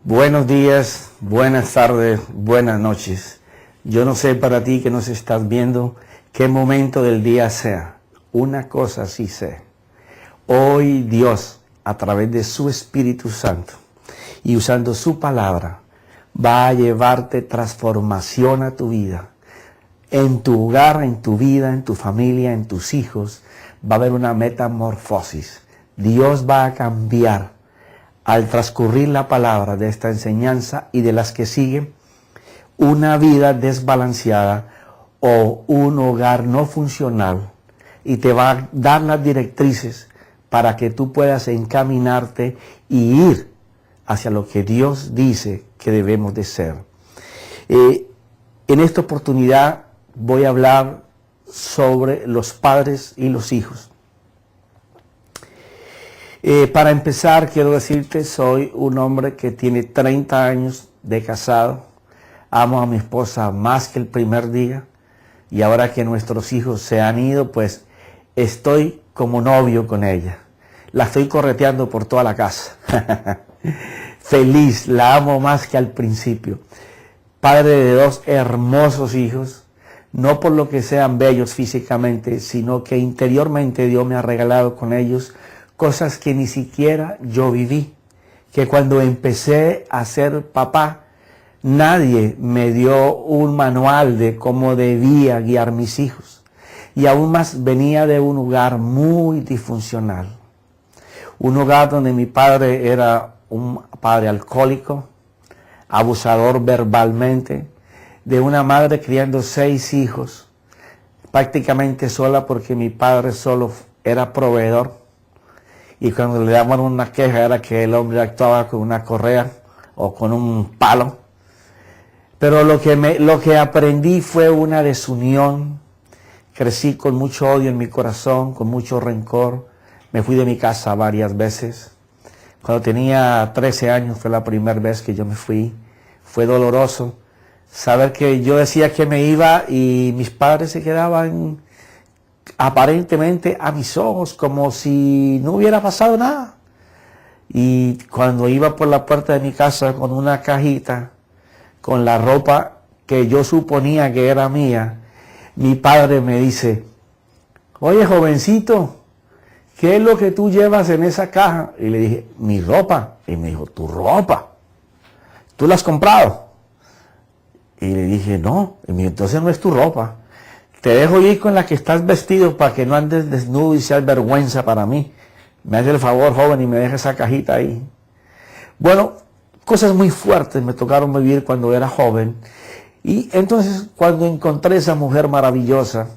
Buenos días, buenas tardes, buenas noches. Yo no sé para ti que nos estás viendo qué momento del día sea. Una cosa sí sé. Hoy Dios, a través de su Espíritu Santo y usando su palabra, va a llevarte transformación a tu vida. En tu hogar, en tu vida, en tu familia, en tus hijos, va a haber una metamorfosis. Dios va a cambiar al transcurrir la palabra de esta enseñanza y de las que siguen, una vida desbalanceada o un hogar no funcional, y te va a dar las directrices para que tú puedas encaminarte y ir hacia lo que Dios dice que debemos de ser. En esta oportunidad voy a hablar sobre los padres y los hijos. Para empezar, quiero decirte, soy un hombre que tiene 30 años de casado. Amo a mi esposa más que el primer día. Y ahora que nuestros hijos se han ido, pues estoy como novio con ella. La estoy correteando por toda la casa. Feliz, la amo más que al principio. Padre de dos hermosos hijos. No por lo que sean bellos físicamente, sino que interiormente Dios me ha regalado con ellos cosas que ni siquiera yo viví, que cuando empecé a ser papá, nadie me dio un manual de cómo debía guiar mis hijos. Y aún más venía de un hogar muy disfuncional. Un hogar donde mi padre era un padre alcohólico, abusador verbalmente, de una madre criando 6 hijos, prácticamente sola porque mi padre solo era proveedor. Y cuando le daban una queja era que el hombre actuaba con una correa o con un palo. Pero lo que aprendí fue una desunión. Crecí con mucho odio en mi corazón, con mucho rencor. Me fui de mi casa varias veces. Cuando tenía 13 años fue la primera vez que yo me fui. Fue doloroso saber que yo decía que me iba y mis padres se quedaban aparentemente a mis ojos, como si no hubiera pasado nada. Y cuando iba por la puerta de mi casa con una cajita, con la ropa que yo suponía que era mía, mi padre me dice: oye, jovencito, ¿qué es lo que tú llevas en esa caja? Y le dije: mi ropa. Y me dijo: ¿tu ropa? ¿Tú la has comprado? Y le dije: no. Y me dijo: entonces no es tu ropa. Te dejo ir con la que estás vestido para que no andes desnudo y seas vergüenza para mí. Me hace el favor, joven, y me deja esa cajita ahí. Bueno, cosas muy fuertes me tocaron vivir cuando era joven. Y entonces, cuando encontré esa mujer maravillosa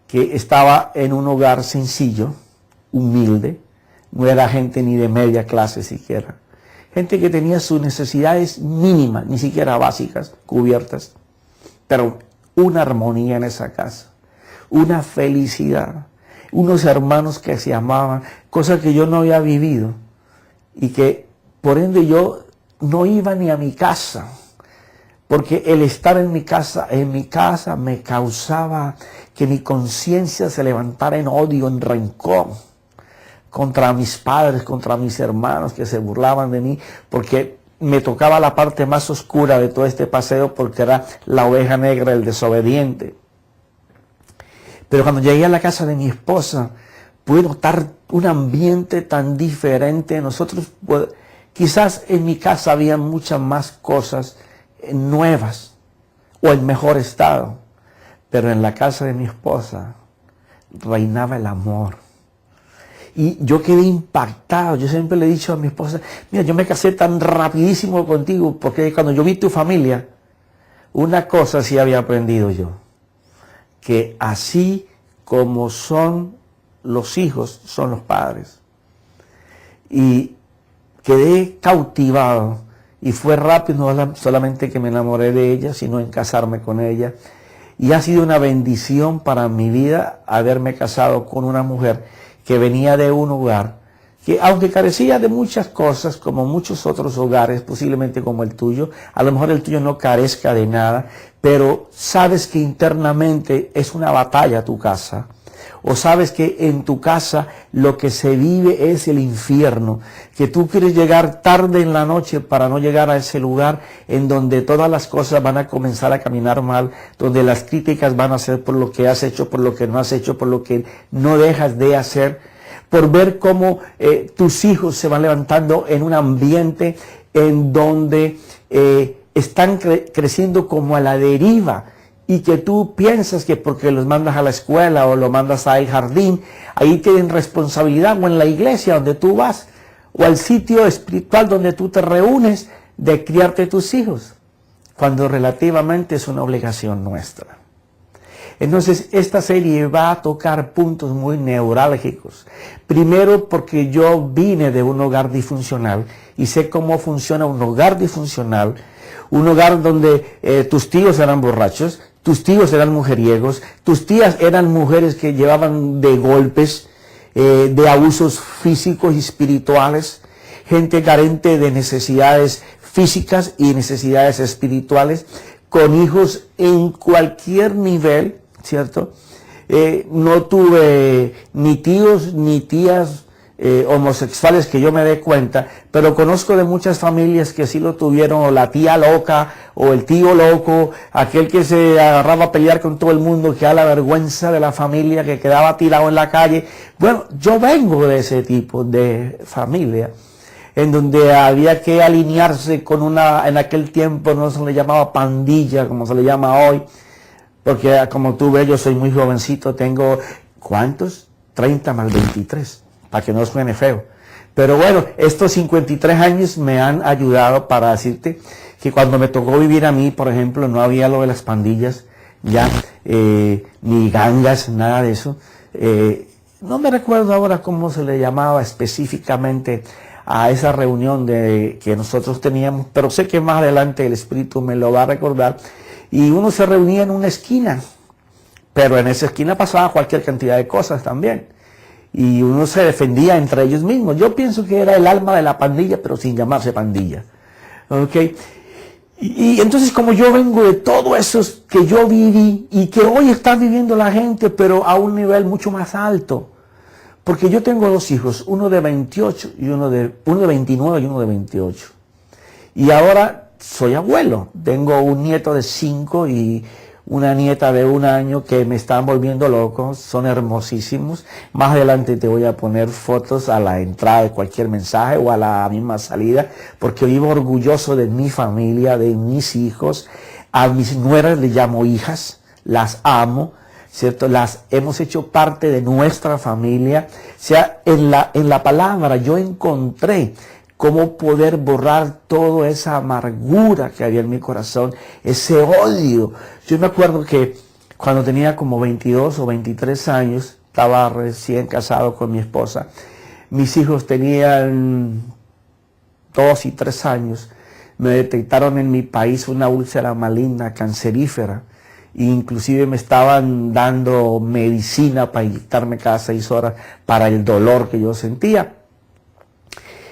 que estaba en un hogar sencillo, humilde, no era gente ni de media clase siquiera, gente que tenía sus necesidades mínimas, ni siquiera básicas, cubiertas, pero una armonía en esa casa, una felicidad, unos hermanos que se amaban, cosas que yo no había vivido y que por ende yo no iba ni a mi casa, porque el estar en mi casa me causaba que mi conciencia se levantara en odio, en rencor contra mis padres, contra mis hermanos que se burlaban de mí, porque me tocaba la parte más oscura de todo este paseo, porque era la oveja negra, el desobediente. Pero cuando llegué a la casa de mi esposa, pude notar un ambiente tan diferente. Nosotros, quizás en mi casa había muchas más cosas nuevas o en mejor estado, pero en la casa de mi esposa reinaba el amor. Y yo quedé impactado. Yo siempre le he dicho a mi esposa: mira, yo me casé tan rapidísimo contigo, porque cuando yo vi tu familia, una cosa sí había aprendido yo, que así como son los hijos, son los padres. Y quedé cautivado, y fue rápido, no solamente que me enamoré de ella, sino en casarme con ella. Y ha sido una bendición para mi vida haberme casado con una mujer que venía de un hogar que, aunque carecía de muchas cosas, como muchos otros hogares, posiblemente como el tuyo, a lo mejor el tuyo no carezca de nada, pero sabes que internamente es una batalla tu casa, O sabes que en tu casa lo que se vive es el infierno, que tú quieres llegar tarde en la noche para no llegar a ese lugar en donde todas las cosas van a comenzar a caminar mal, donde las críticas van a ser por lo que has hecho, por lo que no has hecho, por lo que no dejas de hacer, por ver cómo tus hijos se van levantando en un ambiente en donde están creciendo como a la deriva, y que tú piensas que porque los mandas a la escuela o los mandas al jardín, ahí tienen responsabilidad, o en la iglesia donde tú vas, o al sitio espiritual donde tú te reúnes, de criarte tus hijos, cuando relativamente es una obligación nuestra. Entonces, esta serie va a tocar puntos muy neurálgicos. Primero, porque yo vine de un hogar disfuncional y sé cómo funciona un hogar disfuncional, un hogar donde tus tíos eran borrachos, tus tíos eran mujeriegos, tus tías eran mujeres que llevaban de golpes, de abusos físicos y espirituales, gente carente de necesidades físicas y necesidades espirituales, con hijos en cualquier nivel, ¿cierto? No tuve ni tíos ni tías homosexuales que yo me dé cuenta, pero conozco de muchas familias que sí lo tuvieron, o la tía loca, o el tío loco, aquel que se agarraba a pelear con todo el mundo, que era la vergüenza de la familia, que quedaba tirado en la calle. Bueno, yo vengo de ese tipo de familia, en donde había que alinearse con en aquel tiempo no se le llamaba pandilla, como se le llama hoy, porque como tú ves, yo soy muy jovencito, tengo, ¿cuántos? 30 más 23. Para que no suene feo. Pero bueno, estos 53 años me han ayudado para decirte que cuando me tocó vivir a mí, por ejemplo, no había lo de las pandillas, ya, ni gangas, nada de eso. No me recuerdo ahora cómo se le llamaba específicamente a esa reunión que nosotros teníamos, pero sé que más adelante el Espíritu me lo va a recordar. Y uno se reunía en una esquina, pero en esa esquina pasaba cualquier cantidad de cosas también. Y uno se defendía entre ellos mismos. Yo pienso que era el alma de la pandilla, pero sin llamarse pandilla. ¿Ok? Y entonces, como yo vengo de todo eso que yo viví y que hoy está viviendo la gente, pero a un nivel mucho más alto. Porque yo tengo dos hijos, uno de 28 y uno de 29 y uno de 28. Y ahora soy abuelo. Tengo un nieto de 5 y una nieta de 1 año que me están volviendo loco, son hermosísimos. Más adelante te voy a poner fotos a la entrada de cualquier mensaje o a la misma salida, porque vivo orgulloso de mi familia, de mis hijos. A mis nueras les llamo hijas, las amo, ¿cierto? Las hemos hecho parte de nuestra familia. O sea, en la palabra yo encontré cómo poder borrar toda esa amargura que había en mi corazón, ese odio. Yo me acuerdo que cuando tenía como 22 o 23 años, estaba recién casado con mi esposa, mis hijos tenían 2 y 3 años, me detectaron en mi país una úlcera maligna, cancerífera, e inclusive me estaban dando medicina para inyectarme cada 6 horas para el dolor que yo sentía.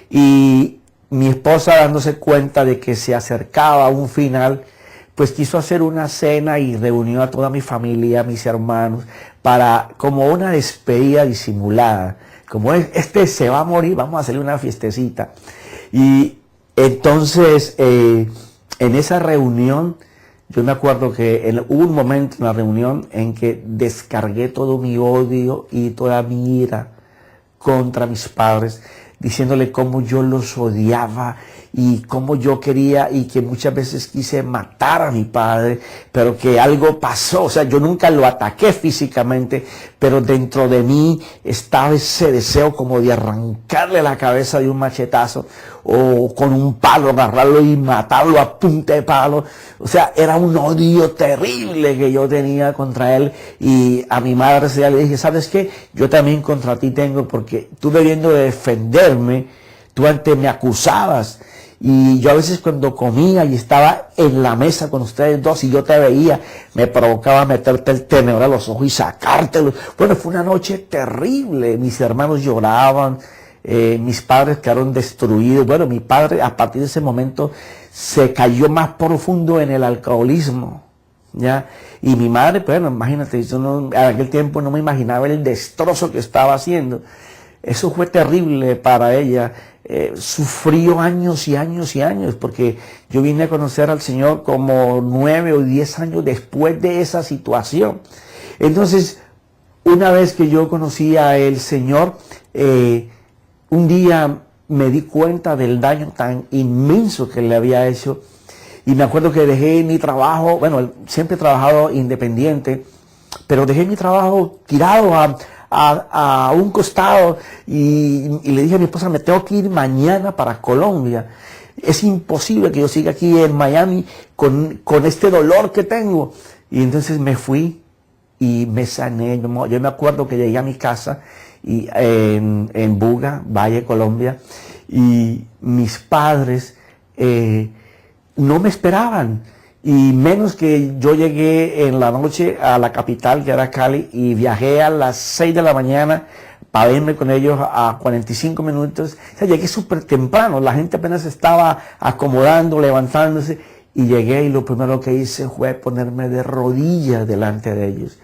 Y mi esposa, dándose cuenta de que se acercaba a un final, pues quiso hacer una cena y reunió a toda mi familia, a mis hermanos, para como una despedida disimulada. Como este se va a morir, vamos a hacerle una fiestecita. Y entonces, en esa reunión, yo me acuerdo que hubo un momento en la reunión en que descargué todo mi odio y toda mi ira contra mis padres, diciéndole cómo yo los odiaba y cómo yo quería y que muchas veces quise matar a mi padre, pero que algo pasó. O sea, yo nunca lo ataqué físicamente, pero dentro de mí estaba ese deseo como de arrancarle la cabeza de un machetazo o con un palo, agarrarlo y matarlo a punta de palo. O sea, era un odio terrible que yo tenía contra él. Y a mi madre le dije, ¿sabes qué? Yo también contra ti tengo, porque tú debiendo de defenderme, tú antes me acusabas. Y yo a veces cuando comía y estaba en la mesa con ustedes dos y yo te veía, me provocaba meterte el tenedor a los ojos y sacártelo. Bueno, fue una noche terrible. Mis hermanos lloraban, mis padres quedaron destruidos. Bueno, mi padre a partir de ese momento se cayó más profundo en el alcoholismo. ¿ya? Y mi madre, bueno, imagínate, yo no, en aquel tiempo no me imaginaba el destrozo que estaba haciendo. Eso fue terrible para ella. Sufrió años y años y años, porque yo vine a conocer al Señor como 9 o 10 años después de esa situación. Entonces, una vez que yo conocí al Señor, un día me di cuenta del daño tan inmenso que le había hecho. Y me acuerdo que dejé mi trabajo, bueno, siempre he trabajado independiente, pero dejé mi trabajo tirado a un costado y le dije a mi esposa, me tengo que ir mañana para Colombia. Es imposible que yo siga aquí en Miami con este dolor que tengo. Y entonces me fui y me sané. Yo me acuerdo que llegué a mi casa y, en Buga, Valle, Colombia, y mis padres no me esperaban. Y menos que yo llegué en la noche a la capital, que era Cali, y viajé a las 6 de la mañana para verme con ellos a 45 minutos. O sea, llegué súper temprano, la gente apenas estaba acomodando, levantándose, y llegué y lo primero que hice fue ponerme de rodillas delante de ellos,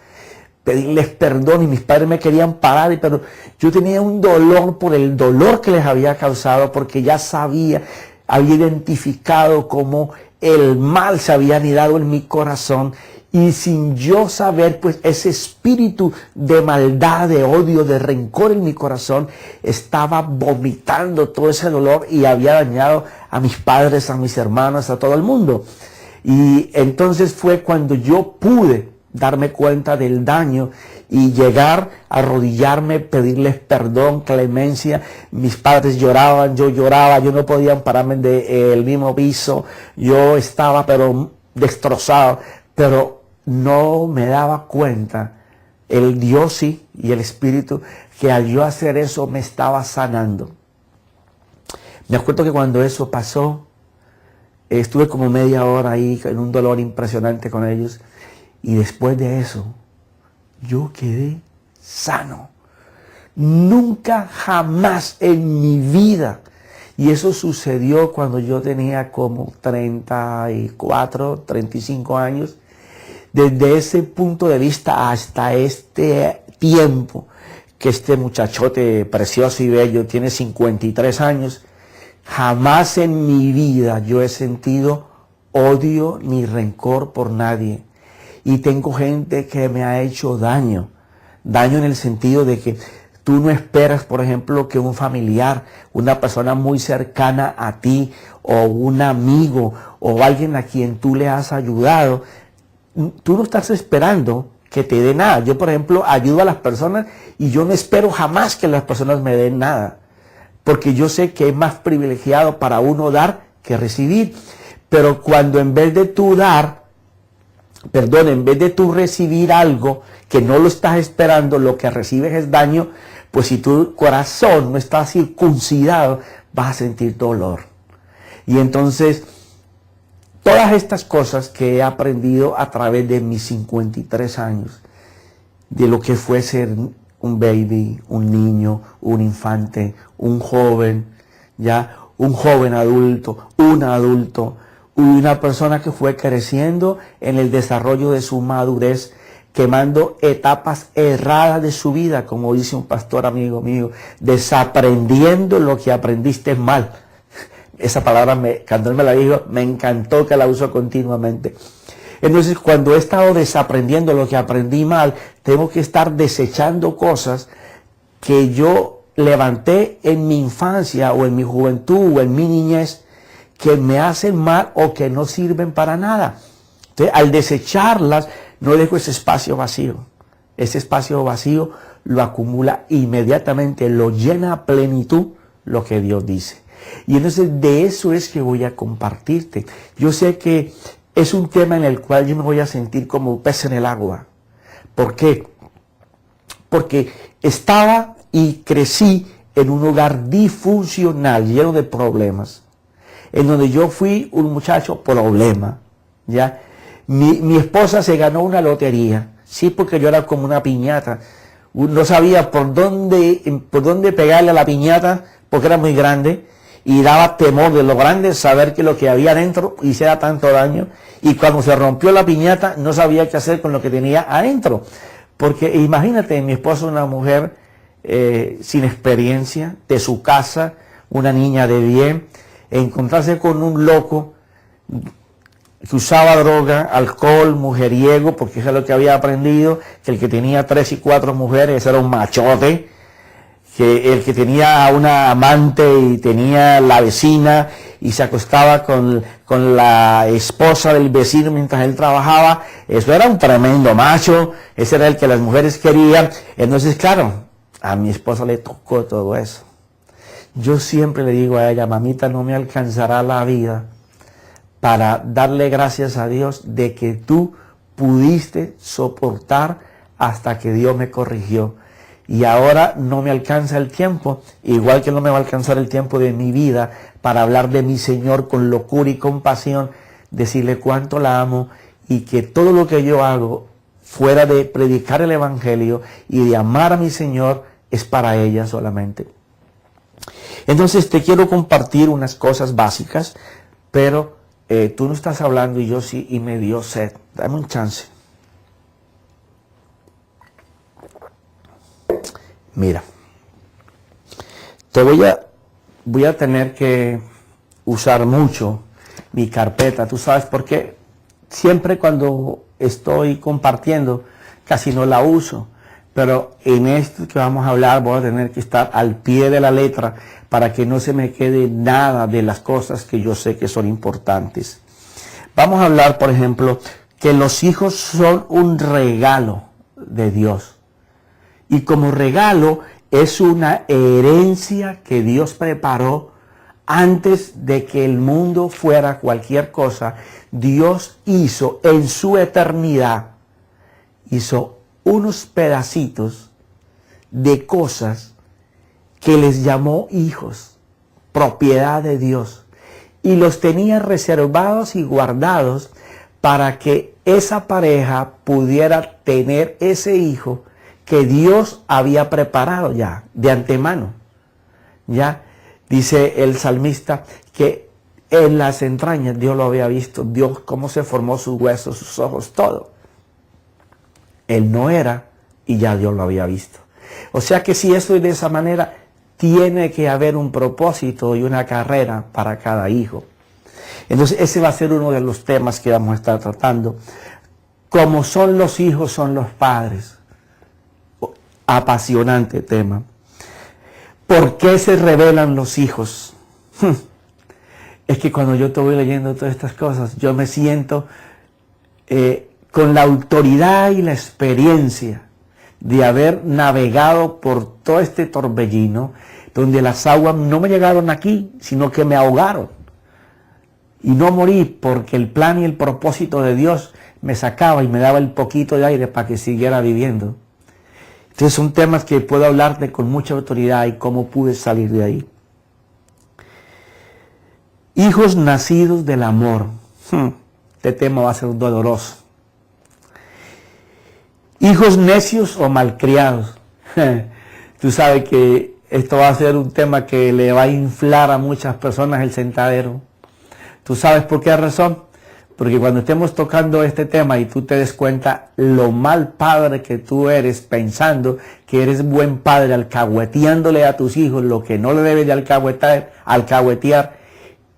pedirles perdón, y mis padres me querían parar, pero yo tenía un dolor por el dolor que les había causado, porque ya sabía, había identificado cómo el mal se había anidado en mi corazón, y sin yo saber, pues ese espíritu de maldad, de odio, de rencor en mi corazón estaba vomitando todo ese dolor y había dañado a mis padres, a mis hermanos, a todo el mundo. Y entonces fue cuando yo pude darme cuenta del daño y llegar a arrodillarme, pedirles perdón, clemencia. Mis padres lloraban, yo lloraba, yo no podía pararme del mismo piso, yo estaba pero destrozado, pero no me daba cuenta el Dios sí y el Espíritu que al yo hacer eso me estaba sanando. Me acuerdo que cuando eso pasó, estuve como media hora ahí en un dolor impresionante con ellos, y después de eso yo quedé sano. Nunca, jamás en mi vida. Y eso sucedió cuando yo tenía como 34, 35 años. Desde ese punto de vista hasta este tiempo, que este muchachote precioso y bello tiene 53 años, jamás en mi vida yo he sentido odio ni rencor por nadie. Y tengo gente que me ha hecho daño en el sentido de que tú no esperas, por ejemplo, que un familiar, una persona muy cercana a ti, o un amigo, o alguien a quien tú le has ayudado, tú no estás esperando que te dé nada. Yo, por ejemplo, ayudo a las personas y yo no espero jamás que las personas me den nada, porque yo sé que es más privilegiado para uno dar que recibir. Pero cuando en vez de tú dar, en vez de tú recibir algo que no lo estás esperando, lo que recibes es daño, pues si tu corazón no está circuncidado, vas a sentir dolor. Y entonces, todas estas cosas que he aprendido a través de mis 53 años, de lo que fue ser un baby, un niño, un infante, un joven, ya un joven adulto, un adulto, una persona que fue creciendo en el desarrollo de su madurez, quemando etapas erradas de su vida, como dice un pastor amigo mío, desaprendiendo lo que aprendiste mal. Esa palabra, cuando él me la dijo, me encantó, que la uso continuamente. Entonces, cuando he estado desaprendiendo lo que aprendí mal, tengo que estar desechando cosas que yo levanté en mi infancia o en mi juventud o en mi niñez, que me hacen mal o que no sirven para nada. Entonces, al desecharlas, no dejo ese espacio vacío. Ese espacio vacío lo acumula inmediatamente, lo llena a plenitud lo que Dios dice. Y entonces de eso es que voy a compartirte. Yo sé que es un tema en el cual yo me voy a sentir como pez en el agua. ¿Por qué? Porque estaba y crecí en un hogar disfuncional, lleno de problemas, en donde yo fui un muchacho problema, ¿ya? Mi esposa se ganó una lotería, sí, porque yo era como una piñata. No sabía por dónde pegarle a la piñata, porque era muy grande, y daba temor de lo grande saber que lo que había adentro hiciera tanto daño, y cuando se rompió la piñata no sabía qué hacer con lo que tenía adentro. Porque imagínate, mi esposa, una mujer sin experiencia, de su casa, una niña de bien, encontrarse con un loco que usaba droga, alcohol, mujeriego, porque eso es lo que había aprendido, que el que tenía 3 y 4 mujeres era un machote, que el que tenía una amante y tenía la vecina y se acostaba con la esposa del vecino mientras él trabajaba, eso era un tremendo macho, ese era el que las mujeres querían. Entonces, claro, a mi esposa le tocó todo eso. Yo siempre le digo a ella, mamita, no me alcanzará la vida para darle gracias a Dios de que tú pudiste soportar hasta que Dios me corrigió. Y ahora no me alcanza el tiempo, igual que no me va a alcanzar el tiempo de mi vida para hablar de mi Señor con locura y compasión, decirle cuánto la amo y que todo lo que yo hago fuera de predicar el Evangelio y de amar a mi Señor es para ella solamente. Entonces te quiero compartir unas cosas básicas, pero tú no estás hablando y yo sí, y me dio sed. Dame un chance. Mira, te voy a tener que usar mucho mi carpeta. ¿Tú sabes por qué? Siempre cuando estoy compartiendo, casi no la uso. Pero en esto que vamos a hablar voy a tener que estar al pie de la letra para que no se me quede nada de las cosas que yo sé que son importantes. Vamos a hablar, por ejemplo, que los hijos son un regalo de Dios. Y como regalo es una herencia que Dios preparó antes de que el mundo fuera cualquier cosa. Dios hizo en su eternidad, hizo unos pedacitos de cosas que les llamó hijos, propiedad de Dios, y los tenía reservados y guardados para que esa pareja pudiera tener ese hijo que Dios había preparado ya de antemano. Ya dice el salmista que en las entrañas Dios lo había visto, Dios cómo se formó sus huesos, sus ojos, todo. Él no era y ya Dios lo había visto. O sea que si eso es de esa manera, tiene que haber un propósito y una carrera para cada hijo. Entonces ese va a ser uno de los temas que vamos a estar tratando. Como son los hijos, son los padres. Apasionante tema. ¿Por qué se rebelan los hijos? Es que cuando yo te voy leyendo todas estas cosas, yo me siento con la autoridad y la experiencia de haber navegado por todo este torbellino, donde las aguas no me llegaron aquí, sino que me ahogaron. Y no morí porque el plan y el propósito de Dios me sacaba y me daba el poquito de aire para que siguiera viviendo. Entonces son temas que puedo hablarte con mucha autoridad y cómo pude salir de ahí. Hijos nacidos del amor. Este tema va a ser doloroso. Hijos necios o malcriados. Tú sabes que esto va a ser un tema que le va a inflar a muchas personas el sentadero. ¿Tú sabes por qué razón? Porque cuando estemos tocando este tema y tú te des cuenta lo mal padre que tú eres, pensando que eres buen padre, alcahueteándole a tus hijos lo que no le debes de alcahuetear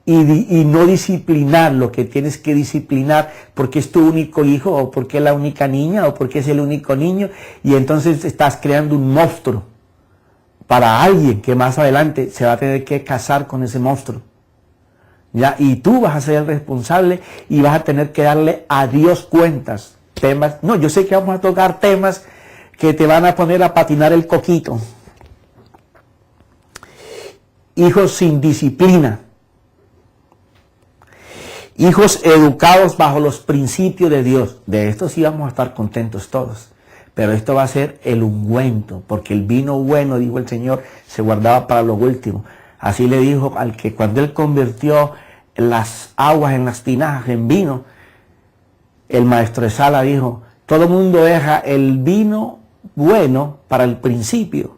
y no disciplinar lo que tienes que disciplinar porque es tu único hijo o porque es la única niña o porque es el único niño, y entonces estás creando un monstruo para alguien que más adelante se va a tener que casar con ese monstruo. ¿Ya? Y tú vas a ser el responsable y vas a tener que darle a Dios cuentas. Temas, no, yo sé que vamos a tocar temas que te van a poner a patinar el coquito. Hijos sin disciplina. Hijos educados bajo los principios de Dios. De esto sí vamos a estar contentos todos. Pero esto va a ser el ungüento, porque el vino bueno, dijo el Señor, se guardaba para lo último. Así le dijo al que cuando Él convirtió las aguas en las tinajas en vino, el maestro de Sala dijo, todo el mundo deja el vino bueno para el principio,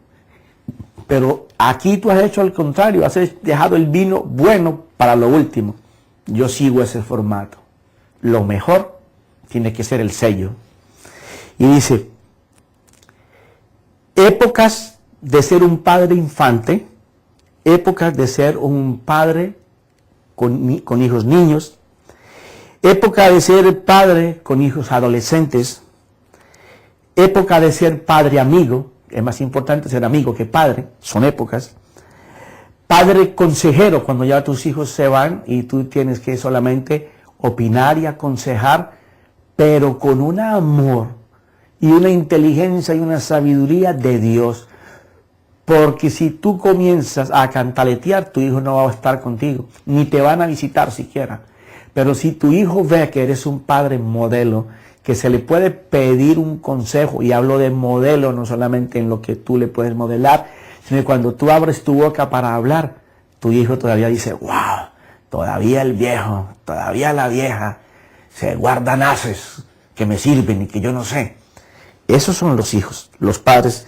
pero Aquí tú has hecho al contrario, has dejado el vino bueno para lo último. Yo sigo ese formato. Lo mejor tiene que ser el sello. Y dice, épocas de ser un padre infante, épocas de ser un padre con hijos niños, época de ser padre con hijos adolescentes, época de ser padre amigo, es más importante ser amigo que padre, son épocas, padre consejero, cuando ya tus hijos se van y tú tienes que solamente opinar y aconsejar, pero con un amor y una inteligencia y una sabiduría de Dios. Porque si tú comienzas a cantaletear, tu hijo no va a estar contigo, ni te van a visitar siquiera. Pero si tu hijo ve que eres un padre modelo, que se le puede pedir un consejo, y hablo de modelo no solamente en lo que tú le puedes modelar, sino que cuando tú abres tu boca para hablar, tu hijo todavía dice, wow, todavía el viejo, todavía la vieja, se guardan haces que me sirven y que yo no sé. Esos son los hijos, los padres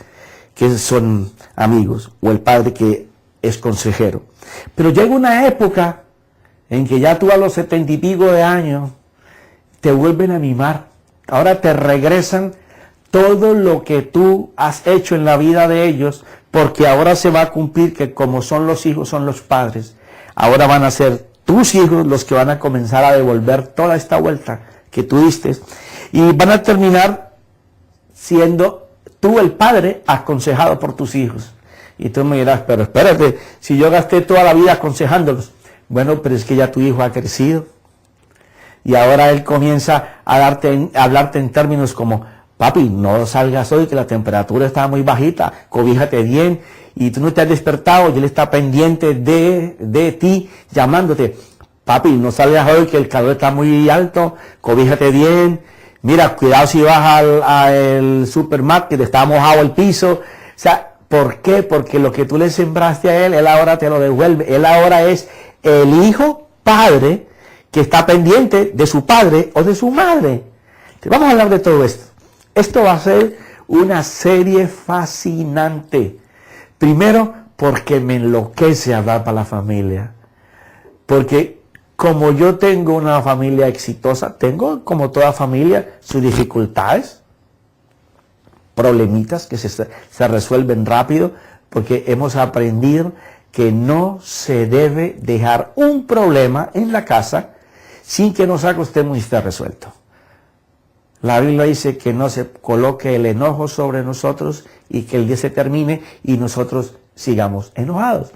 que son amigos, o el padre que es consejero. Pero llega una época en que ya tú a los 70 y pico de años te vuelven a mimar. Ahora te regresan todo lo que tú has hecho en la vida de ellos, porque ahora se va a cumplir que como son los hijos, son los padres. Ahora van a ser tus hijos los que van a comenzar a devolver toda esta vuelta que tú diste, y van a terminar siendo tú el padre aconsejado por tus hijos. Y tú me dirás, pero espérate, si yo gasté toda la vida aconsejándolos. Bueno, pero es que ya tu hijo ha crecido. Y ahora él comienza a hablarte en términos como, papi, no salgas hoy que la temperatura está muy bajita, cobíjate bien, y tú no te has despertado y él está pendiente de ti, llamándote. Papi, no salgas hoy que el calor está muy alto, cobíjate bien. Mira, cuidado si vas al supermarket, está mojado el piso. O sea, ¿por qué? Porque lo que tú le sembraste a él ahora te lo devuelve. Él ahora es el hijo padre que está pendiente de su padre o de su madre. Vamos a hablar de todo esto. Esto va a ser una serie fascinante. Primero, porque me enloquece hablar para la familia. Porque como yo tengo una familia exitosa, tengo, como toda familia, sus dificultades, problemitas que se resuelven rápido, porque hemos aprendido que no se debe dejar un problema en la casa sin que nos acostemos y esté resuelto. La Biblia dice que no se coloque el enojo sobre nosotros y que el día se termine y nosotros sigamos enojados.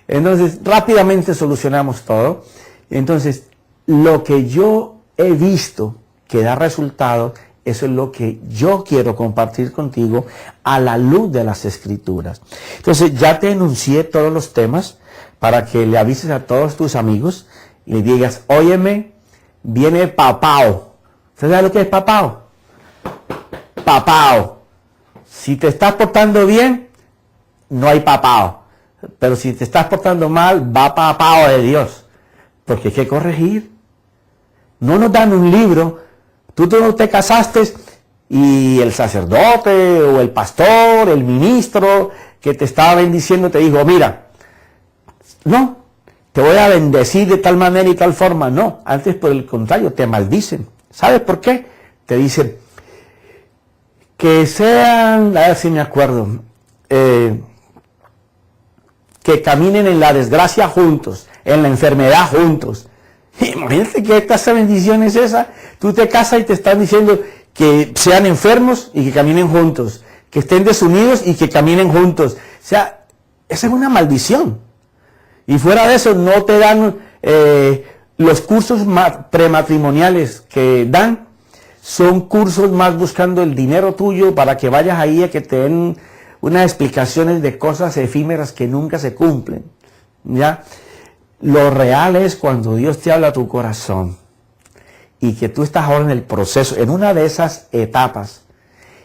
Entonces, rápidamente solucionamos todo. Entonces, lo que yo he visto que da resultado, eso es lo que yo quiero compartir contigo a la luz de las Escrituras. Entonces, ya te enuncié todos los temas para que le avises a todos tus amigos y le digas, óyeme, viene papao. ¿Usted sabe lo que es papao? Papao. Si te estás portando bien, no hay papao. Pero si te estás portando mal, va papao de Dios. Porque hay que corregir. No nos dan un libro. Tú no te casaste y el sacerdote o el pastor, el ministro que te estaba bendiciendo te dijo, mira, no, te voy a bendecir de tal manera y tal forma. No, antes por el contrario, te maldicen. ¿Sabes por qué? Te dicen que sean, a ver si me acuerdo, que caminen en la desgracia juntos, en la enfermedad juntos. Imagínate que esta bendición es esa. Tú te casas y te están diciendo que sean enfermos y que caminen juntos, que estén desunidos y que caminen juntos. O sea, esa es una maldición. Y fuera de eso, no te dan los cursos prematrimoniales que dan, son cursos más buscando el dinero tuyo para que vayas ahí a que te den unas explicaciones de cosas efímeras que nunca se cumplen. ¿Ya? Lo real es cuando Dios te habla a tu corazón y que tú estás ahora en el proceso, en una de esas etapas,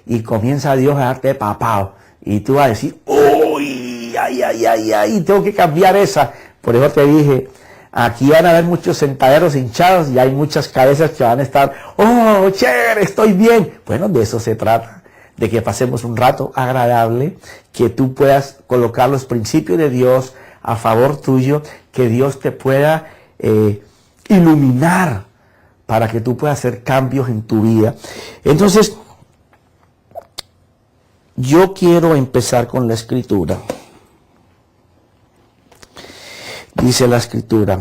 y comienza Dios a darte papao, y tú vas a decir, uy, ay, tengo que cambiar esa. Por eso te dije, aquí van a haber muchos sentaderos hinchados y hay muchas cabezas que van a estar, oh, chévere, estoy bien. Bueno, de eso se trata, de que pasemos un rato agradable, que tú puedas colocar los principios de Dios a favor tuyo, que Dios te pueda iluminar para que tú puedas hacer cambios en tu vida. Entonces, yo quiero empezar con la escritura. Dice la escritura.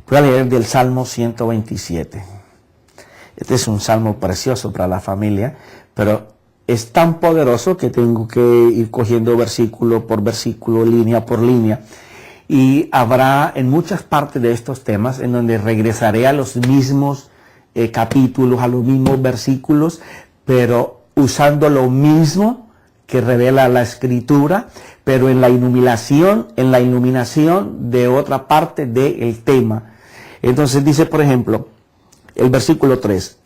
Voy a leer del Salmo 127. Este es un salmo precioso para la familia, pero es tan poderoso que tengo que ir cogiendo versículo por versículo, línea por línea. Y habrá en muchas partes de estos temas en donde regresaré a los mismos capítulos, a los mismos versículos, pero usando lo mismo que revela la escritura, pero en la iluminación de otra parte del tema. Entonces dice, por ejemplo, el versículo 3.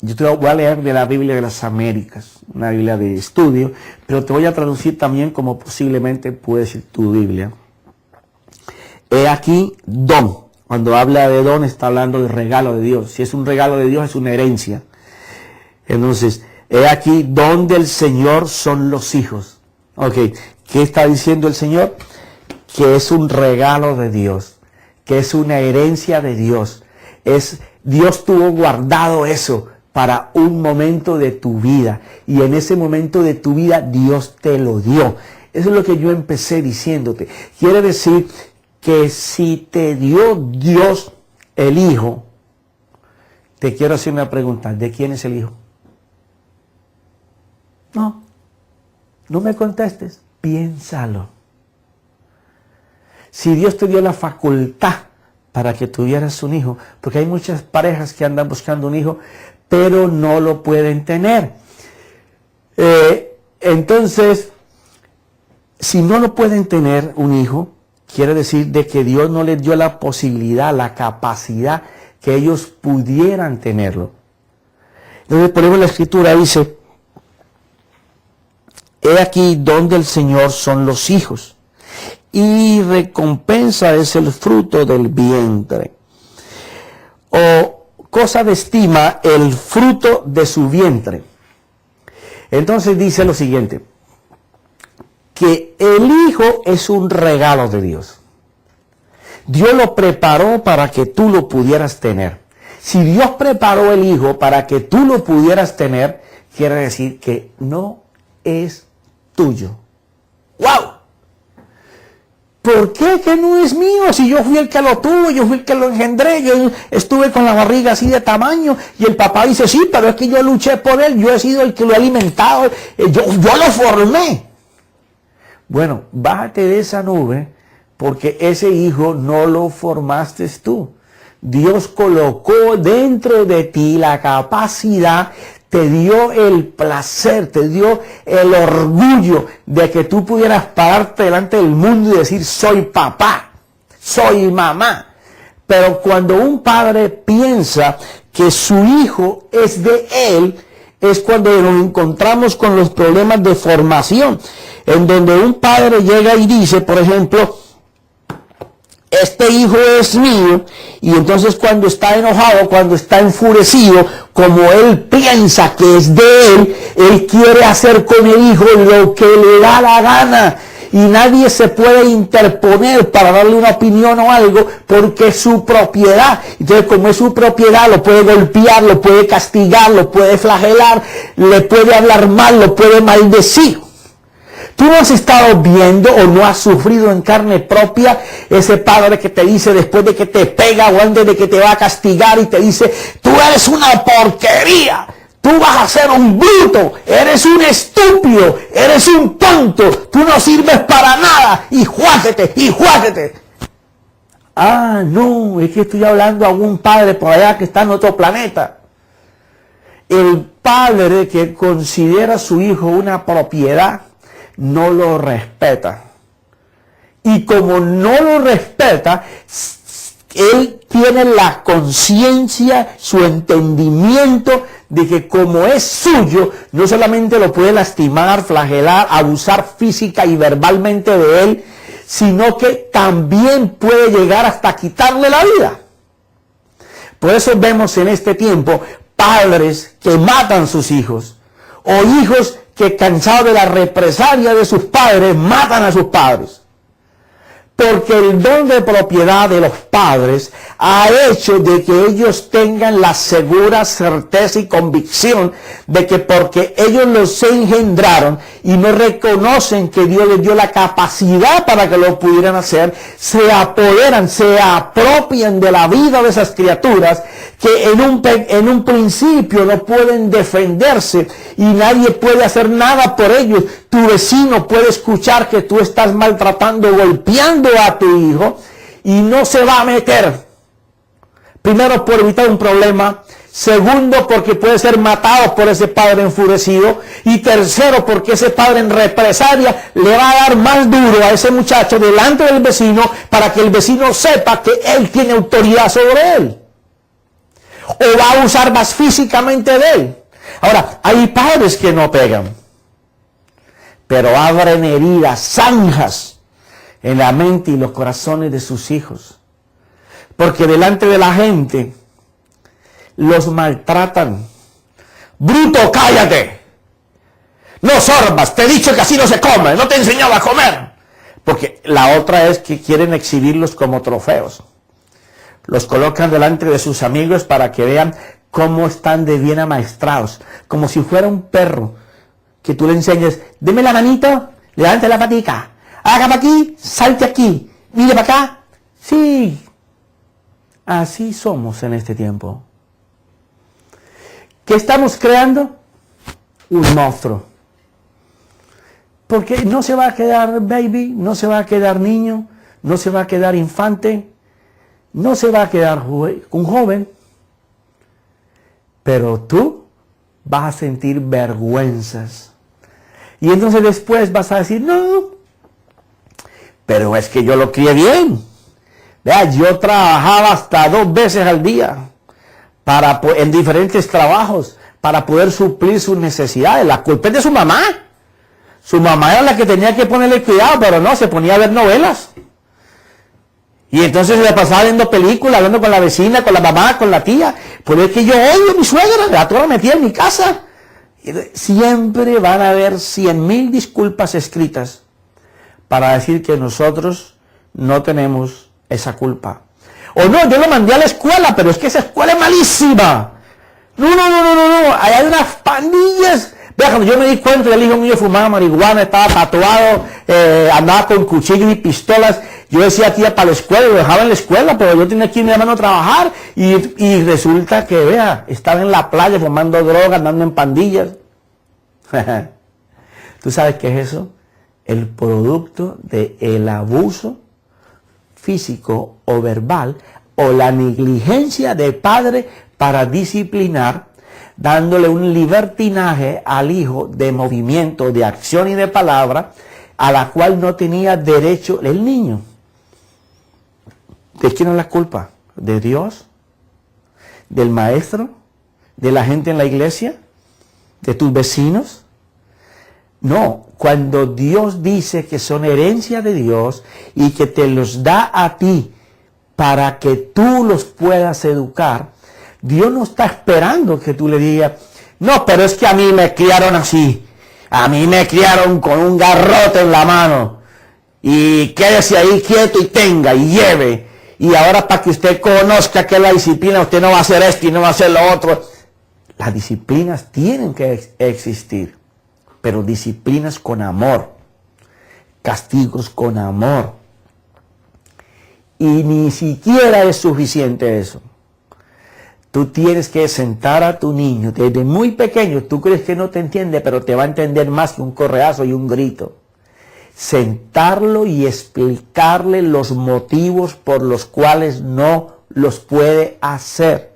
Yo te voy a leer de la Biblia de las Américas, una Biblia de estudio, pero te voy a traducir también como posiblemente puede ser tu Biblia. He aquí don. Cuando habla de don está hablando de regalo de Dios. Si es un regalo de Dios es una herencia. Entonces, he aquí don del Señor son los hijos. Ok, ¿qué está diciendo el Señor? Que es un regalo de Dios, que es una herencia de Dios. Dios tuvo guardado eso para un momento de tu vida. Y en ese momento de tu vida Dios te lo dio. Eso es lo que yo empecé diciéndote. Quiere decir que si te dio Dios el Hijo, te quiero hacer una pregunta. ¿De quién es el Hijo? No me contestes. Piénsalo. Si Dios te dio la facultad para que tuvieras un hijo, porque hay muchas parejas que andan buscando un hijo, pero no lo pueden tener. Entonces, si no lo pueden tener un hijo, quiere decir de que Dios no les dio la posibilidad, la capacidad que ellos pudieran tenerlo. Entonces, por ejemplo, la Escritura dice, he aquí donde el Señor son los hijos, y recompensa es el fruto del vientre. O cosa de estima el fruto de su vientre. Entonces dice lo siguiente, que el Hijo es un regalo de Dios. Dios lo preparó para que tú lo pudieras tener. Si Dios preparó el Hijo para que tú lo pudieras tener, quiere decir que no es tuyo. ¡Wow! ¿Por qué que no es mío? Si yo fui el que lo tuvo, yo fui el que lo engendré, yo estuve con la barriga así de tamaño, y el papá dice, sí, pero es que yo luché por él, yo he sido el que lo he alimentado, yo lo formé. Bueno, bájate de esa nube, porque ese hijo no lo formaste tú. Dios colocó dentro de ti la capacidad, te dio el placer, te dio el orgullo de que tú pudieras pararte delante del mundo y decir, soy papá, soy mamá. Pero cuando un padre piensa que su hijo es de él, es cuando nos encontramos con los problemas de formación, en donde un padre llega y dice, por ejemplo, este hijo es mío, y entonces cuando está enojado, cuando está enfurecido, como él piensa que es de él quiere hacer con el hijo lo que le da la gana, y nadie se puede interponer para darle una opinión o algo, porque es su propiedad. Entonces, como es su propiedad, lo puede golpear, lo puede castigar, lo puede flagelar, le puede hablar mal, lo puede maldecir. ¿Tú no has estado viendo o no has sufrido en carne propia ese padre que te dice después de que te pega o antes de que te va a castigar y te dice, tú eres una porquería, tú vas a ser un bruto, eres un estúpido, eres un tonto, tú no sirves para nada, y juáquete, y juáquete? Ah, no, es que estoy hablando a un padre por allá que está en otro planeta. El padre que considera a su hijo una propiedad, no lo respeta. Y como no lo respeta, él tiene la conciencia, su entendimiento de que como es suyo, no solamente lo puede lastimar, flagelar, abusar física y verbalmente de él, sino que también puede llegar hasta quitarle la vida. Por eso vemos en este tiempo padres que matan sus hijos, o hijos que cansados de la represalia de sus padres matan a sus padres. Porque el don de propiedad de los padres ha hecho de que ellos tengan la segura certeza y convicción de que porque ellos los engendraron y no reconocen que Dios les dio la capacidad para que lo pudieran hacer, se apoderan, se apropian de la vida de esas criaturas que en un principio no pueden defenderse y nadie puede hacer nada por ellos. Tu vecino puede escuchar que tú estás maltratando, golpeando a tu hijo y no se va a meter. Primero, por evitar un problema. Segundo, porque puede ser matado por ese padre enfurecido. Y tercero, porque ese padre en represalia le va a dar más duro a ese muchacho delante del vecino para que el vecino sepa que él tiene autoridad sobre él. O va a abusar más físicamente de él. Ahora, hay padres que no pegan, pero abren heridas, zanjas en la mente y los corazones de sus hijos. Porque delante de la gente los maltratan. Bruto, cállate. No sorbas, te he dicho que así no se come, no te he enseñado a comer. Porque la otra es que quieren exhibirlos como trofeos. Los colocan delante de sus amigos para que vean cómo están de bien amaestrados. Como si fuera un perro que tú le enseñes, deme la manito, levante la patica, haga para aquí, salte aquí, mire para acá. Sí, así somos en este tiempo. ¿Qué estamos creando? Un monstruo. Porque no se va a quedar baby, no se va a quedar niño, no se va a quedar infante, no se va a quedar un joven. Pero tú vas a sentir vergüenzas. Y entonces después vas a decir, no, pero es que yo lo crié bien. Vea, yo trabajaba hasta 2 veces al día en diferentes trabajos para poder suplir sus necesidades. La culpa es de su mamá. Su mamá era la que tenía que ponerle cuidado, pero no, se ponía a ver novelas. Y entonces se le pasaba viendo películas, hablando con la vecina, con la mamá, con la tía. Pues es que yo odio a mi suegra, la toda metida en mi casa. Siempre van a haber 100,000 disculpas escritas para decir que nosotros no tenemos esa culpa. O no, yo lo mandé a la escuela, pero es que esa escuela es malísima. No, ahí hay unas pandillas. Vea, cuando yo me di cuenta, el hijo mío fumaba marihuana, estaba tatuado, andaba con cuchillos y pistolas. Yo decía, tía, para la escuela, lo dejaba en la escuela, pero yo tenía que ir a mi hermano a trabajar. Y resulta que, vea, estaba en la playa fumando droga, andando en pandillas. ¿Tú sabes qué es eso? El producto del abuso físico o verbal o la negligencia de padre para disciplinar, dándole un libertinaje al hijo de movimiento, de acción y de palabra, a la cual no tenía derecho el niño. ¿De quién es la culpa? ¿De Dios? ¿Del maestro? ¿De la gente en la iglesia? ¿De tus vecinos? No, cuando Dios dice que son herencia de Dios y que te los da a ti para que tú los puedas educar, Dios no está esperando que tú le digas, no, pero es que a mí me criaron así, a mí me criaron con un garrote en la mano y quédese ahí quieto y tenga y lleve. Y ahora para que usted conozca que la disciplina, usted no va a hacer esto y no va a hacer lo otro. Las disciplinas tienen que existir, pero disciplinas con amor, castigos con amor. Y ni siquiera es suficiente eso. Tú tienes que sentar a tu niño desde muy pequeño. Tú crees que no te entiende, pero te va a entender más que un correazo y un grito. Sentarlo y explicarle los motivos por los cuales no los puede hacer,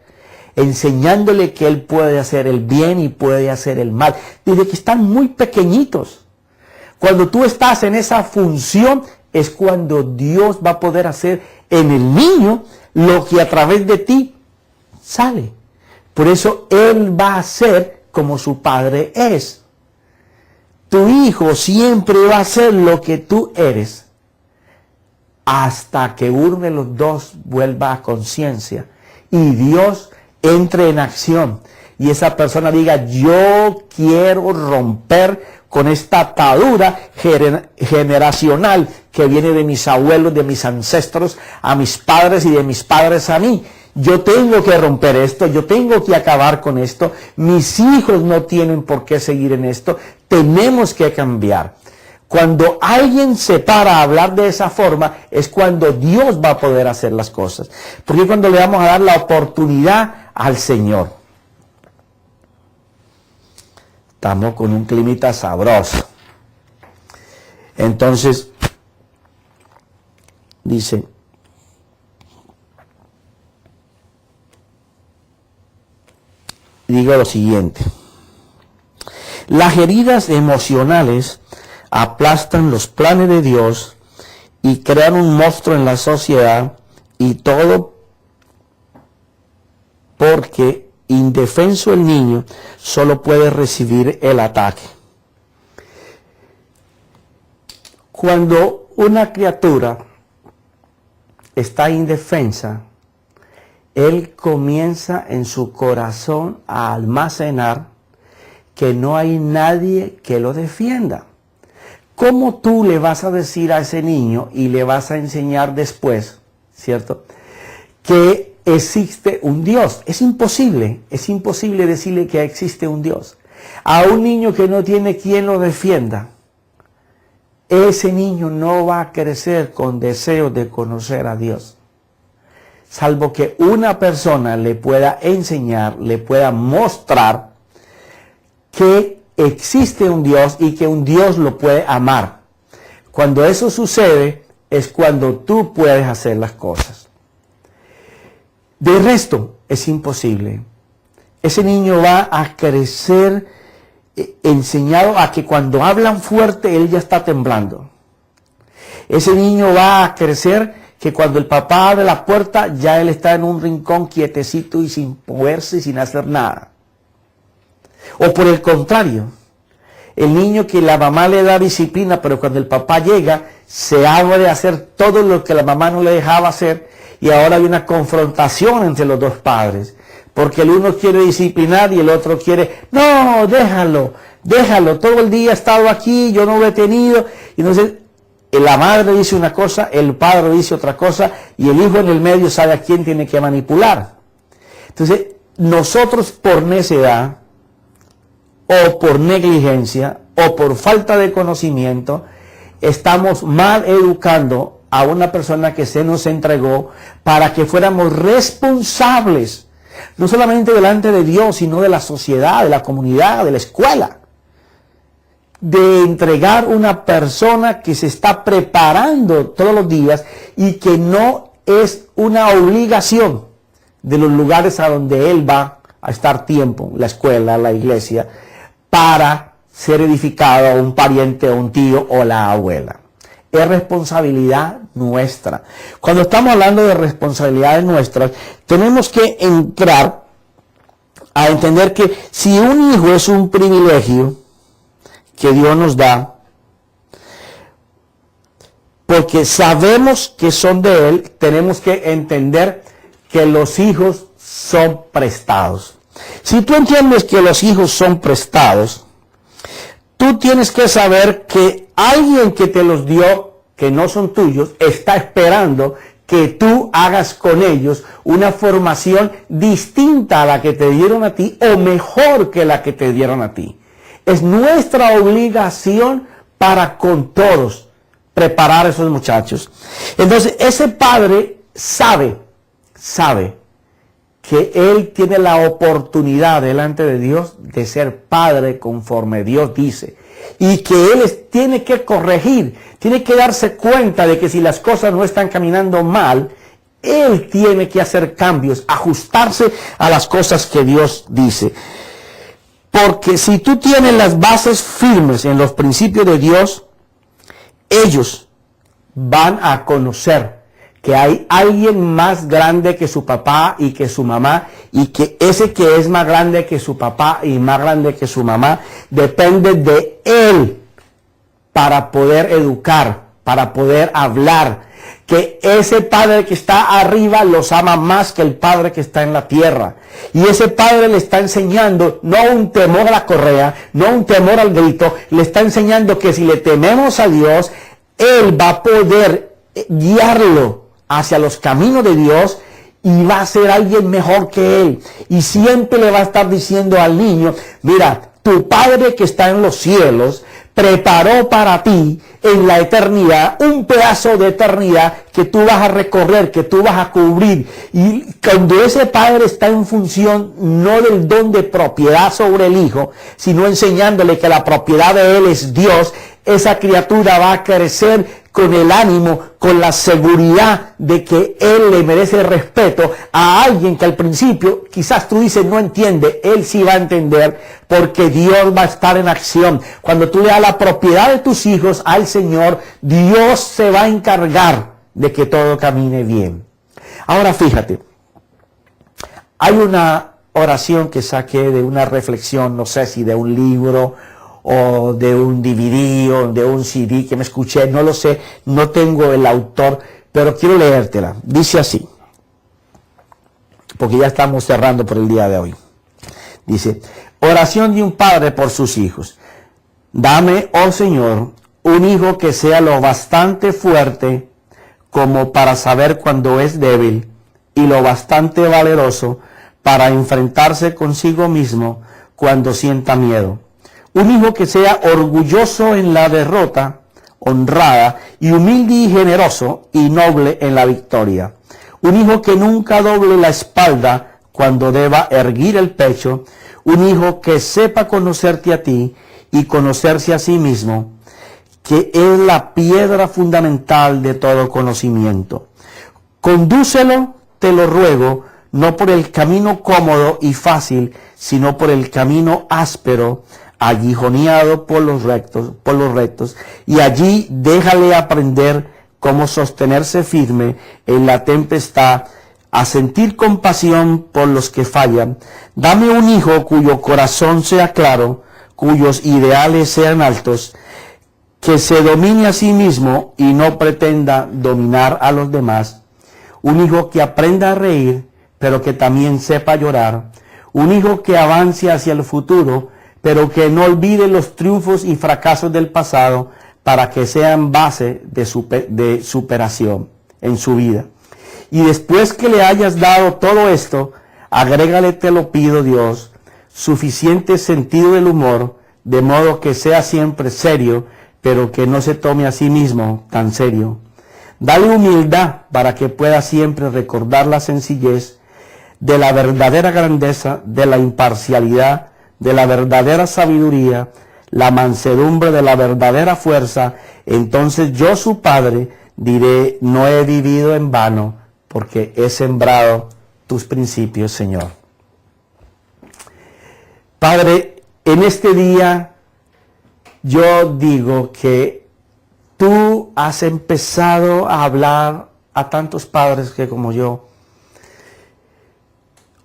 enseñándole que él puede hacer el bien y puede hacer el mal, desde que están muy pequeñitos. Cuando tú estás en esa función, es cuando Dios va a poder hacer en el niño lo que a través de ti sale. Por eso él va a ser como su padre es. Tu hijo siempre va a ser lo que tú eres hasta que uno de los dos vuelva a conciencia y Dios entre en acción y esa persona diga, yo quiero romper con esta atadura generacional que viene de mis abuelos, de mis ancestros, a mis padres y de mis padres a mí. Yo tengo que romper esto, yo tengo que acabar con esto, mis hijos no tienen por qué seguir en esto, tenemos que cambiar. Cuando alguien se para a hablar de esa forma, es cuando Dios va a poder hacer las cosas. Porque cuando le vamos a dar la oportunidad al Señor. Estamos con un climita sabroso. Entonces, dice, digo lo siguiente. Las heridas emocionales aplastan los planes de Dios y crean un monstruo en la sociedad, y todo porque indefenso el niño solo puede recibir el ataque. Cuando una criatura está indefensa, él comienza en su corazón a almacenar que no hay nadie que lo defienda. ¿Cómo tú le vas a decir a ese niño y le vas a enseñar después, ¿cierto?, que existe un Dios? Es imposible decirle que existe un Dios. A un niño que no tiene quien lo defienda, ese niño no va a crecer con deseo de conocer a Dios. Salvo que una persona le pueda enseñar, le pueda mostrar que existe un Dios y que un Dios lo puede amar. Cuando eso sucede, es cuando tú puedes hacer las cosas. De resto, es imposible. Ese niño va a crecer enseñado a que cuando hablan fuerte, él ya está temblando. Ese niño va a crecer que cuando el papá abre la puerta, ya él está en un rincón quietecito y sin moverse y sin hacer nada. O por el contrario, el niño que la mamá le da disciplina, pero cuando el papá llega, se abre a hacer todo lo que la mamá no le dejaba hacer, y ahora hay una confrontación entre los dos padres, porque el uno quiere disciplinar y el otro quiere, no, déjalo, todo el día ha estado aquí, yo no lo he tenido, y entonces la madre dice una cosa, el padre dice otra cosa, y el hijo en el medio sabe a quién tiene que manipular. Entonces, nosotros por necedad, o por negligencia, o por falta de conocimiento, estamos mal educando a una persona que se nos entregó para que fuéramos responsables, no solamente delante de Dios, sino de la sociedad, de la comunidad, de la escuela, de entregar una persona que se está preparando todos los días y que no es una obligación de los lugares a donde él va a estar tiempo, la escuela, la iglesia, para ser edificado a un pariente, o un tío o la abuela. Es responsabilidad nuestra. Cuando estamos hablando de responsabilidades nuestras, tenemos que entrar a entender que si un hijo es un privilegio que Dios nos da, porque sabemos que son de Él, tenemos que entender que los hijos son prestados. Si tú entiendes que los hijos son prestados, tú tienes que saber que alguien que te los dio, que no son tuyos, está esperando que tú hagas con ellos una formación distinta a la que te dieron a ti, o mejor que la que te dieron a ti. Es nuestra obligación para con todos preparar a esos muchachos. Entonces, ese padre sabe que él tiene la oportunidad delante de Dios de ser padre conforme Dios dice, y que él tiene que corregir, tiene que darse cuenta de que si las cosas no están caminando mal, él tiene que hacer cambios, ajustarse a las cosas que Dios dice. Porque si tú tienes las bases firmes en los principios de Dios, ellos van a conocer que hay alguien más grande que su papá y que su mamá, y que ese que es más grande que su papá y más grande que su mamá, depende de él para poder educar para poder hablar. Que ese Padre que está arriba los ama más que el Padre que está en la tierra. Y ese Padre le está enseñando no un temor a la correa, no un temor al grito, le está enseñando que si le tememos a Dios, Él va a poder guiarlo hacia los caminos de Dios y va a ser alguien mejor que Él. Y siempre le va a estar diciendo al niño, mira, tu Padre que está en los cielos preparó para ti en la eternidad un pedazo de eternidad que tú vas a recorrer, que tú vas a cubrir. Y cuando ese Padre está en función no del don de propiedad sobre el Hijo, sino enseñándole que la propiedad de Él es Dios, esa criatura va a crecer con el ánimo, con la seguridad de que Él le merece respeto a alguien que al principio quizás tú dices no entiende, Él sí va a entender porque Dios va a estar en acción. Cuando tú le das la propiedad de tus hijos al Señor, Dios se va a encargar de que todo camine bien. Ahora fíjate, hay una oración que saqué de una reflexión, no sé si de un libro o de un DVD o de un CD que me escuché, no lo sé, no tengo el autor, pero quiero leértela. Dice así, porque ya estamos cerrando por el día de hoy. Dice, oración de un padre por sus hijos. Dame, oh Señor, un hijo que sea lo bastante fuerte como para saber cuando es débil y lo bastante valeroso para enfrentarse consigo mismo cuando sienta miedo. Un hijo que sea orgulloso en la derrota, honrada, y humilde y generoso y noble en la victoria. Un hijo que nunca doble la espalda cuando deba erguir el pecho. Un hijo que sepa conocerte a ti y conocerse a sí mismo, que es la piedra fundamental de todo conocimiento. Condúcelo, te lo ruego, no por el camino cómodo y fácil, sino por el camino áspero, aguijoneado por los rectos, y allí déjale aprender cómo sostenerse firme en la tempestad, a sentir compasión por los que fallan. Dame un hijo cuyo corazón sea claro, cuyos ideales sean altos, que se domine a sí mismo y no pretenda dominar a los demás. Un hijo que aprenda a reír, pero que también sepa llorar. Un hijo que avance hacia el futuro, pero que no olvide los triunfos y fracasos del pasado para que sean base de superación en su vida. Y después que le hayas dado todo esto, agrégale, te lo pido Dios, suficiente sentido del humor, de modo que sea siempre serio, pero que no se tome a sí mismo tan serio. Dale humildad para que pueda siempre recordar la sencillez de la verdadera grandeza, de la imparcialidad, de la verdadera sabiduría, la mansedumbre de la verdadera fuerza. Entonces yo, su padre, diré, no he vivido en vano, porque he sembrado tus principios, Señor. Padre, en este día yo digo que tú has empezado a hablar a tantos padres que como yo,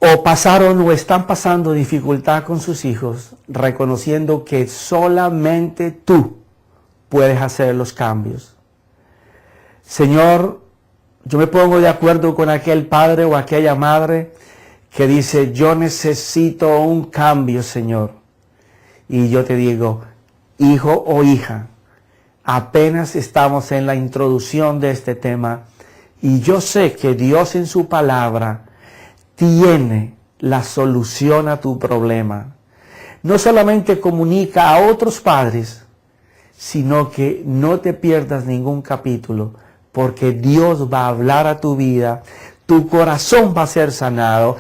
o pasaron o están pasando dificultad con sus hijos, reconociendo que solamente tú puedes hacer los cambios. Señor, yo me pongo de acuerdo con aquel padre o aquella madre que dice, yo necesito un cambio, Señor. Y yo te digo, hijo o hija, apenas estamos en la introducción de este tema y yo sé que Dios en su palabra tiene la solución a tu problema. No solamente comunica a otros padres, sino que no te pierdas ningún capítulo, porque Dios va a hablar a tu vida, tu corazón va a ser sanado,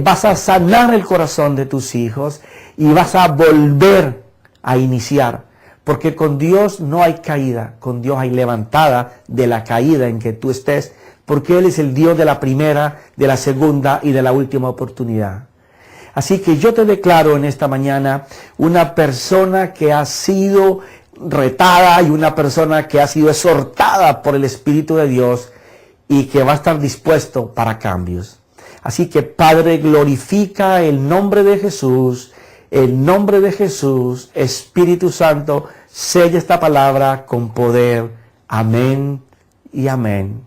vas a sanar el corazón de tus hijos y vas a volver a iniciar. Porque con Dios no hay caída, con Dios hay levantada de la caída en que tú estés, porque Él es el Dios de la primera, de la segunda y de la última oportunidad. Así que yo te declaro en esta mañana una persona que ha sido retada y una persona que ha sido exhortada por el Espíritu de Dios y que va a estar dispuesto para cambios. Así que Padre, glorifica el nombre de Jesús, el nombre de Jesús, Espíritu Santo, sella esta palabra con poder. Amén y amén.